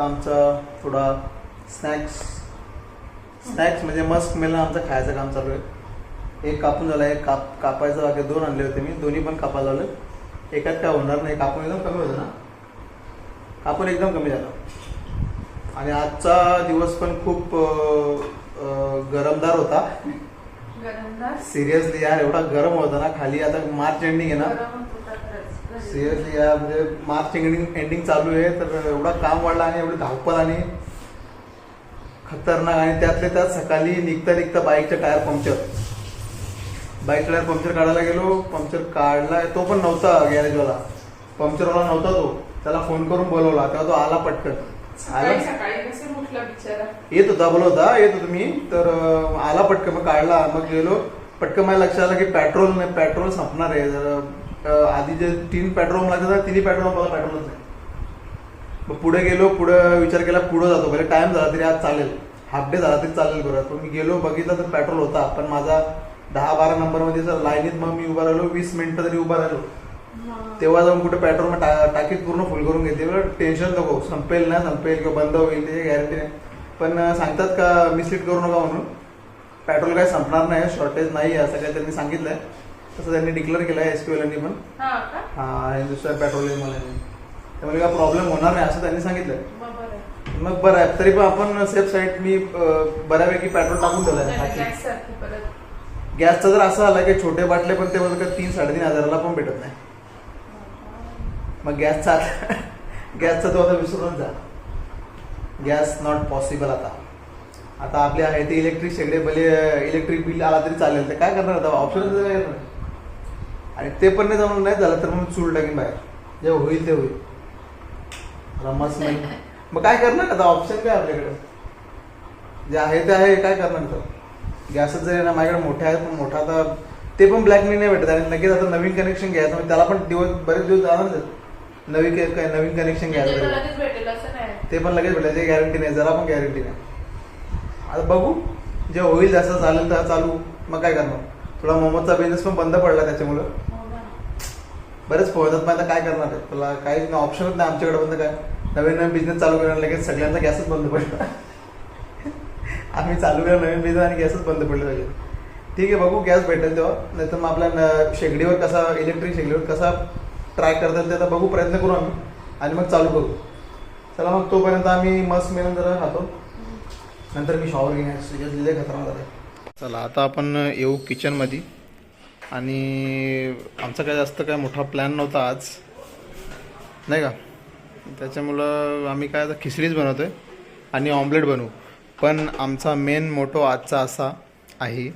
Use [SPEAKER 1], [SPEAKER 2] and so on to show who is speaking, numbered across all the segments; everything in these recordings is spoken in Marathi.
[SPEAKER 1] आता आमचा थोडा स्नॅक्स म्हणजे मस्क मेलन आमचं खायचं काम चालू आहे. एक कापून झाला, एक कापायचं बाकी 2 आणले होते मी, दोन्ही पण कापायला लावले. एकात काय होणार नाही, कापून एकदम कमी होतं ना, कापून एकदम कमी झालं. आणि आजचा दिवस पण खूप गरमदार होता. सिरियसली यार, एवढा गरम होता ना खाली. आता मार्च एंडिंग आहे ना, सिरियसली यार, म्हणजे मार्च एंडिंग चालू आहे तर एवढा काम वाढला आणि एवढी धावपळ आणि खतरनाक. आणि त्यातले त्यात सकाळी निघता बाईकचा टायर पंक्चर काढायला गेलो. पंक्चर काढला, तो पण नव्हता गॅरेजवाला, पंक्चरवाला नव्हता तो. त्याला फोन करून बोलवला, तेव्हा तो आला पटकन. येत होता, बोलवता येत होतो मी, तर आला पटकन. मग काढला, मग गेलो. पटकन मला लक्षात आलं की पेट्रोल संपणार आहे. जर आधी जे 3 पेट्रोल लागतात, 3 पेट्रोल मला पेट्रोलच नाही. मग पुढे गेलो, पुढे विचार केला पुढे जातो, म्हणजे टाइम झाला तरी आज चालेल, हाफ डे झाला तरी चालेल बरं. पण मी गेलो, बघितलं तर पेट्रोल होता, पण माझा 10-12 नंबरमध्ये सर लाईनीत. मग मी उभा राहिलो, 20 मिनिटं तरी उभा राहिलो. तेव्हा जाऊन कुठे पेट्रोल टाकीत पूर्ण फुल करून घेते. टेन्शन नको, संपेल ना संपेल किंवा बंद होईल त्याची गॅरंटी नाही. पण सांगतात का मिसलीड करू नका म्हणून, पेट्रोल काही संपणार नाही, शॉर्टेज नाही असं काही त्यांनी सांगितलंय. तसं त्यांनी डिक्लेअर केलं आहे SQLनी पण. हां, हिंदुस्तान पेट्रोलियम मला त्यामुळे काय प्रॉब्लेम होणार नाही असं त्यांनी सांगितलंय. मग बरं आहे, तरी पण आपण सेफ साईड. मी बऱ्यापैकी पेट्रोल टाकून ठेवलंय. गॅसचा जर असं आला की छोटे बाटले पण ते बोलतात 3-3.5 हजाराला पण भेटत नाही. मग गॅसचा तो आता विसरूनच जा. Gas not possible. आता आपले आहे ते इलेक्ट्रिक शेगडे, भले इलेक्ट्रिक बिल आला तरी चालेल, तर काय करणार आता, ऑप्शनच काय करणार. आणि ते पण नाही जमून नाही झालं तर मग चूल टाकीन बाहेर, जे होईल ते होईल. रमस नाही, मग काय करणार आता, ऑप्शन काय आपल्याकडे, जे आहे ते आहे, काय करणार तर. गॅसच जरी ना माझ्याकडे मोठे आहेत, पण मोठा आता ते पण ब्लॅकनी नाही भेटत. आणि लगेच आता नवीन कनेक्शन घ्यायचं म्हणजे त्याला पण बरेच दिवस जाणार. नवीन कनेक्शन घ्यायचं ते पण लगेच भेटेल, ते गॅरंटी नाही, जरा पण गॅरंटी नाही. आता बघू, जे होईल जसं चालेल तर चालू. मग काय करणार, थोडा मोमोजचा बिझनेस पण बंद पडला त्याच्यामुळं. बरेच पोहतात, मग आता काय करणार आहे, तुला काहीच ऑप्शनच नाही आमच्याकडे. बंद काय, नवीन बिझनेस चालू करणार, लगेच सगळ्यांचा गॅसच बंद पडला. आम्ही चालू केला नवीन बिझनेस आणि गॅसच बंद पडले पाहिजे. ठीक आहे, बघू गॅस भेटेल तेव्हा. नाही तर मग आपल्या शेगडीवर कसा, इलेक्ट्रिक शेगडीवर कसा ट्राय करतात ते आता बघू, प्रयत्न करू आम्ही आणि मग चालू करू. चला मग तोपर्यंत आम्ही मस्त मेलन जरा खातो, नंतर मी शॉवर घेण्यास खतरा झाला. चला आता आपण येऊ किचनमध्ये. आणि आमचा काय जास्त काय मोठा प्लॅन नव्हता आज, नाही का, त्याच्यामुळं आम्ही काय आता खिचडीच बनवतो आहे आणि ऑमलेट बनवू. पण आमचा मेन मोटो आजचा असा आहे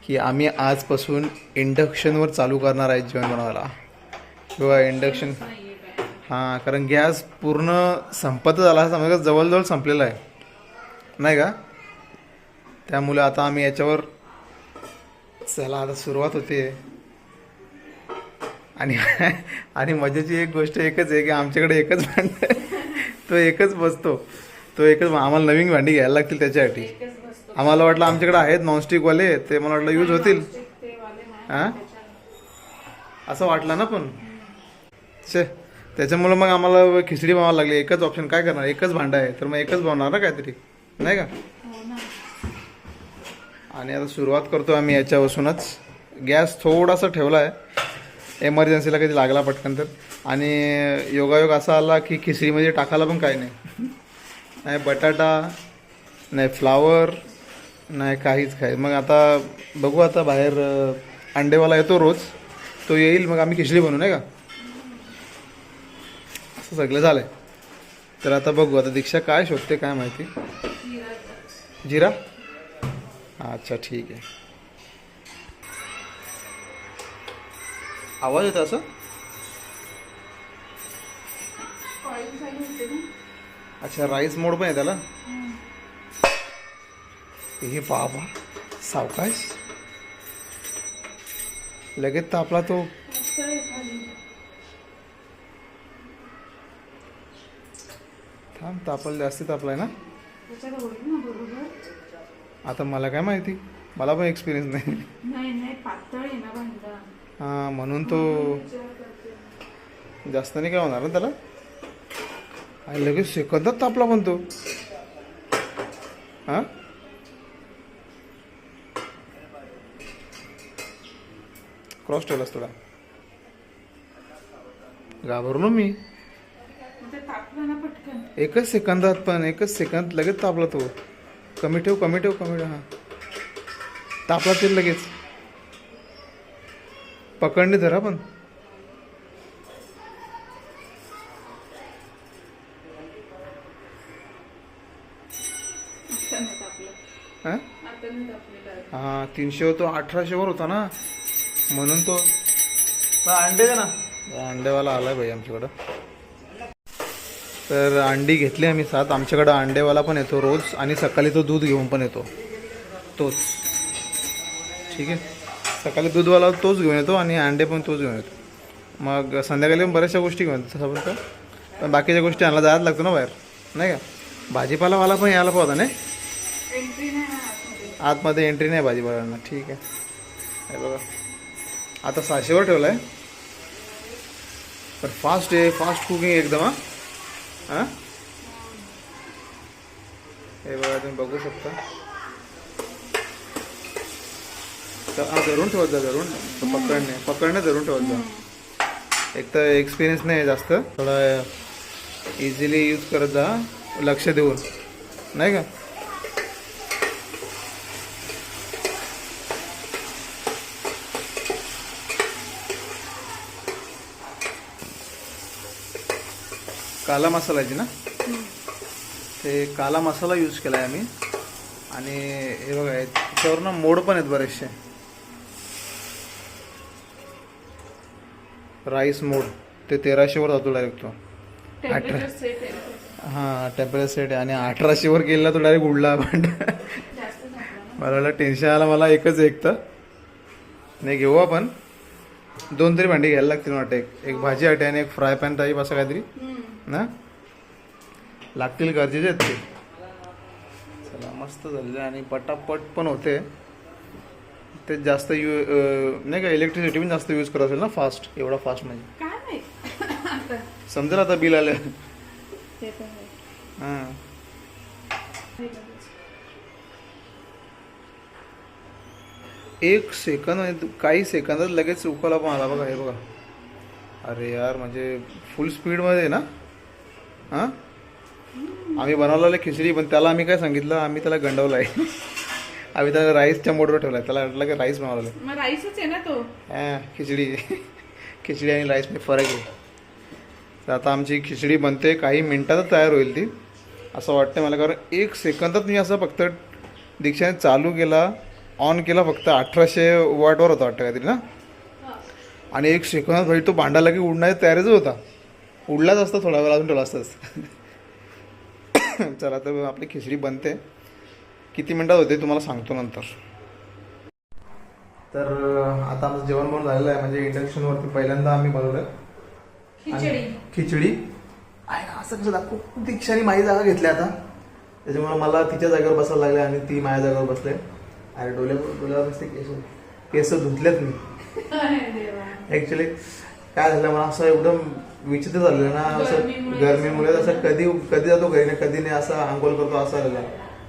[SPEAKER 1] की आम्ही आजपासून इंडक्शनवर चालू करणार आहे जेवण बनवायला, किंवा इंडक्शन. हां, कारण गॅस पूर्ण संपतच आला, समजा जवळजवळ संपलेला आहे, नाही का. त्यामुळे आता आम्ही याच्यावर, चला आता सुरुवात होते. आणि मजेची एक गोष्ट एकच आहे की आमच्याकडे एकच भांड, तो एकच बसतो, तो एकच. आम्हाला नवीन भांडी घ्यायला लागतील त्याच्यासाठी. आम्हाला वाटलं आमच्याकडे आहेत नॉनस्टिकवाले, ते मला वाटलं यूज होतील. हां, असं वाटलं ना, पण त्याच्यामुळं मग आम्हाला खिचडी बनवायला लागली. एकच ऑप्शन, काय करणार, एकच भांडं आहे तर मग एकच बनवणार ना काहीतरी, नाही का. आणि आता सुरुवात करतो आम्ही याच्यापासूनच. गॅस थोडासा ठेवला आहे, एमर्जन्सीला कधी लागला पटकन तर. आणि योगायोग असा आला की खिचडीमध्ये टाकायला पण काही नाही, नाही बटाटा, नाही फ्लावर, नाही काहीच काही. मग आता बघू, आता बाहेर अंडेवाला येतो रोज, तो येईल मग आम्ही खिचडी बनवू, नाही का. असं सगळं झालं आहे. तर आता बघू, आता दीक्षा काय शोधते काय माहिती. जिरा, अच्छा ठीक आहे. आवाज येतो असं. अच्छा, राईस मोड पण आहे त्याला. हे बाबा, सावकाश, लगेच तापला तो. थांब, तापल जास्त तापलाय ना. आता मला काय माहिती, मला पण एक्सपिरियन्स नाही. हां, म्हणून तो जास्त नाही काय होणार ना त्याला. आणि लगेच सेकंदात तापला पण तो. हा क्रॉस ठेवलास थोडा. घाबरलो मी. एकच सेकंदात पण एकच सेकंद लगेच तापला तो. कमी ठेव कमी ठेव कमी ठेव. हा तापला ते लगेच. पकडणे धरा पण. हा 300 होतो 1800 वर होता ना म्हणून तो. अंडे दे ना. अंडेवाला आलाय भाई आमच्याकडं. तर अंडी घेतली आम्ही 7. आमच्याकडं अंडेवाला पण येतो रोज आणि सकाळी तो दूध घेऊन पण येतो तोच. ठीक आहे. सकाळी दूधवाला तोच घेऊन येतो आणि अंडे पण तोच घेऊन येतो. मग संध्याकाळी पण बऱ्याचशा गोष्टी घेऊन येतो तसं पण. पण बाकीच्या गोष्टी आणायला जायला लागतो ना बाहेर नाही का. भाजीपालावाला पण यायला पाहता नाही. आतमध्ये एंट्री नाही भाजीपाल्यांना. ठीक आहे. हे बघा आता 600वर ठेवला आहे. पण फास्ट आहे. फास्ट कुकिंग एकदम. हां हे बघा तुम्ही बघू शकता. धरून ठेवत जा. धरून पकडणे धरून ठेवत जा. एक तर एक्सपिरियन्स नाही जास्त. थोडा इझिली यूज करत जा लक्ष देऊन नाही का. काला मसालाची ना. ते काला मसाला यूज केला आहे आम्ही. आणि हे बघा याच्यावर ना मोड पण आहेत बरेचसे. राईस मोड ते 1300वर जातो डायरेक्ट तो. 18 हां टेम्परेचर सेट आहे. आणि 1800वर गेला तो डायरेक्ट उडला भांड. मला टेन्शन आला. मला एकच एक तर नाही घेऊ आपण. 2 तरी भांडी घ्यायला लागतील वाटतं. एक भाजी आटे आणि एक फ्राय पॅन टाईप असं काहीतरी ना लागतील. गरजेचे आहेत ते. चला मस्त झालेलं आणि पटापट पण होते. ते जास्त नाही का इलेक्ट्रिसिटी पण जास्त यूज करत असेल ना फास्ट. एवढा फास्ट म्हणजे समजेल आता बिल आलं. हां एक सेकंद काही सेकंदात लगेच उकळला पण आला बघा. हे बघा. अरे यार म्हणजे फुल स्पीडमध्ये ना. हां आम्ही बनवलेलं खिचडी पण त्याला आम्ही काय सांगितलं. आम्ही त्याला गंडवलं आहे. आम्ही त्याला राईसच्या मोडवर ठेवला आहे. त्याला वाटलं की राईस बनवलं.
[SPEAKER 2] राईसच आहे ना तो.
[SPEAKER 1] हां खिचडी. खिचडी आणि राईसमध्ये फरक आहे. तर आता आमची खिचडी बनते. काही मिनटातच तयार होईल ती असं वाटतं मला. कारण एक सेकंदात मी असं फक्त दीक्षाने चालू केला ऑन केला. फक्त 1800 वॉटवर होता वाटतं काहीतरी ना. आणि एक सेकंदात भाई तो भांडाला की उडण्याच्या तयारीच होता. उडलाच असता थोडा वेळ अजून ठेवला असताच. चला तर आपली खिचडी बनते. किती मिनटात होते तुम्हाला सांगतो नंतर. तर आता आमचं जेवण बनवून झालेलं आहे. म्हणजे इंडक्शनवरती पहिल्यांदा आम्ही बनवलं खिचडी. असं कसं दाखवू. दीक्षाने माझी जागा घेतली आता. त्याच्यामुळे मला तिच्या जागेवर बसायला लागले आणि ती माझ्या जागेवर बसले. अरे डोळ्यावर बसते. केस धुतलेत मी. ऍक्च्युली काय झालं मला असं एवढं विचित्र झालेलं ना. असं गरमीमुळे असं कधी जातो घरी ना कधी नाही. असं आंघोळ करतो असं झालेलं.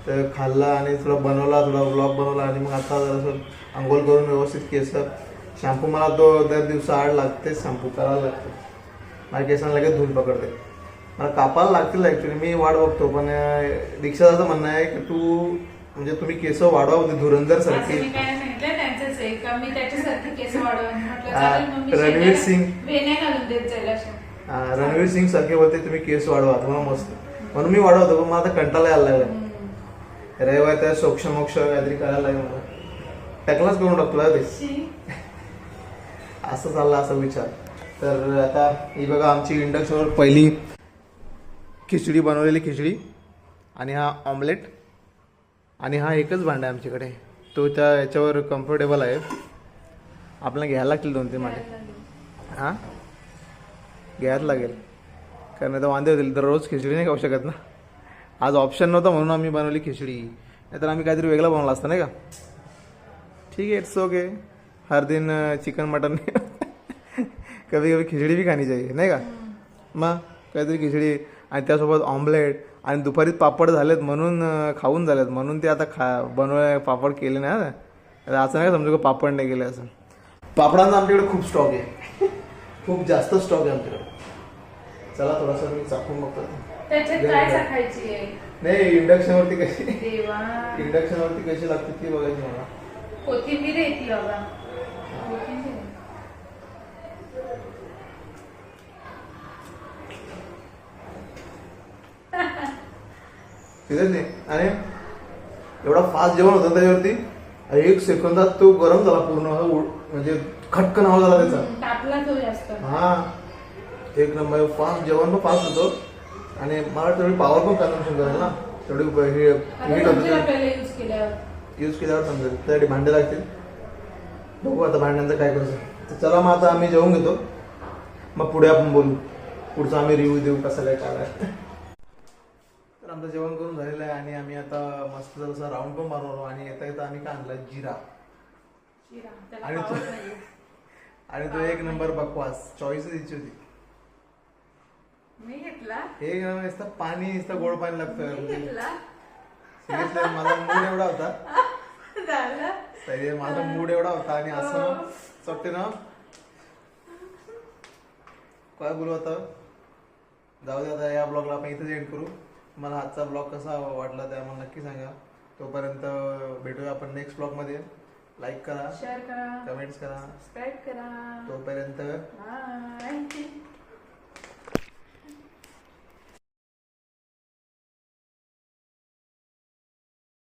[SPEAKER 1] तर खाल्ला आणि थोडा बनवला. थोडा व्लॉग बनवला आणि मग आता जरासं आंघोळ करून व्यवस्थित केस. शॅम्पू मला तो दर दिवसा आड लागते. शॅम्पू करायला लागते. माझ्या केसांना लगेच धूल पकडते. मला कापायला लागतील ऍक्च्युली. मी वाट बघतो पण दीक्षाचं असं म्हणणं आहे की तू म्हणजे तुम्ही केस वाढवा होते धुरंधर सारखी. रणवीर सिंग सारखे होते तुम्ही केस वाढवा. तुम्हाला मस्त म्हणून मी वाढवतो. पण मला आता कंटाळा यायला लागला. रविवार त्या सोक्ष मोक्ष काहीतरी करायला लागेल. मला टकलाच करून टाकतो असं चालला असा विचार. तर आता ही बघा आमची इंडक्शनवर पहिली खिचडी बनवलेली खिचडी. आणि हा ऑमलेट. आणि हा एकच भांडा आहे आमच्याकडे. तो त्या याच्यावर कम्फर्टेबल आहे. आपल्याला घ्यायला लागतील 2-3 भांडे. हां घ्यायला लागेल. कारण आता वांदे होतील. दररोज खिचडी नाही खाऊ शकत ना. आज ऑप्शन नव्हता म्हणून आम्ही बनवली खिचडी. नाहीतर आम्ही काहीतरी वेगळं बनवलं असतं नाही का. ठीक है इट्स ओके. हर दिन चिकन मटन कभी कभी खिचडी भी खानी चाहिए नाही का. मग काहीतरी खिचडी आणि त्यासोबत ऑमलेट आणि दुपारी पापड झालेत म्हणून खाऊन झालेत म्हणून ते आता बनवाय पापड केले नाही आता असं नाही समजू का पापड नाही केले असं. पापडांचा आमच्याकडे खूप स्टॉक आहे खूप जास्त स्टॉक आहे आमच्याकडे. चला थोडासा मी चाकून बघतो.
[SPEAKER 2] त्याच्यात काय टाकायची आहे?
[SPEAKER 1] नाही इंडक्शनवरती कशी
[SPEAKER 2] देवा
[SPEAKER 1] इंडक्शनवरती कशी लागते ती बघायची मला.
[SPEAKER 2] कोथिंबीर येते बाबा कोथिंबीर.
[SPEAKER 1] सिरियसली आणि एवढा फास्ट जेवण होतं त्याच्यावरती 1 सेकंदात तो गरम झाला पूर्ण म्हणजे खटकन आवाज झाला त्याचा.
[SPEAKER 2] तापला तो जास्त.
[SPEAKER 1] हा एक नंबर फास्ट जेवण पण फास्ट होतं आणि मला तेवढी पॉवर पण कन्झम्पशन करायला ना तेवढी हीट होतं. यूज केल्यावर समजेल त्यासाठी भांडे लागतील. बघू आता भांड्यांचं काय करायचं. तर चला मग आता आम्ही जेवून घेतो मग पुढे आपण बोलू पुढचा आम्ही रिव्ह्यू देऊ कसं काय काय. तर आमचं जेवण करून झालेलं आहे आणि आम्ही आता मस्त जसा राऊंड पण मारवलो आणि येता येता आम्ही काय आणला जिरा आणि तो एक नंबर बकवास चॉईस द्यायची होती.
[SPEAKER 2] मी घेतला
[SPEAKER 1] एक नंबर नुसतं पाणी नुसतं गोड पाणी लागतं. सिरियसली माझा मूड एवढा होता माझा मूड एवढा होता आणि असं वाटते ना काय बोलू आता. जाऊ दे आता या ब्लॉगला आपण इथेच एंड करू. मला आजचा ब्लॉग कसा वाटला ते आम्हाला नक्की सांगा. तोपर्यंत भेटूया आपण नेक्स्ट ब्लॉगमध्ये. लाईक करा
[SPEAKER 2] शेअर करा
[SPEAKER 1] कमेंट्स करा
[SPEAKER 2] सबस्क्राईब करा.
[SPEAKER 1] तोपर्यंत
[SPEAKER 2] बाय.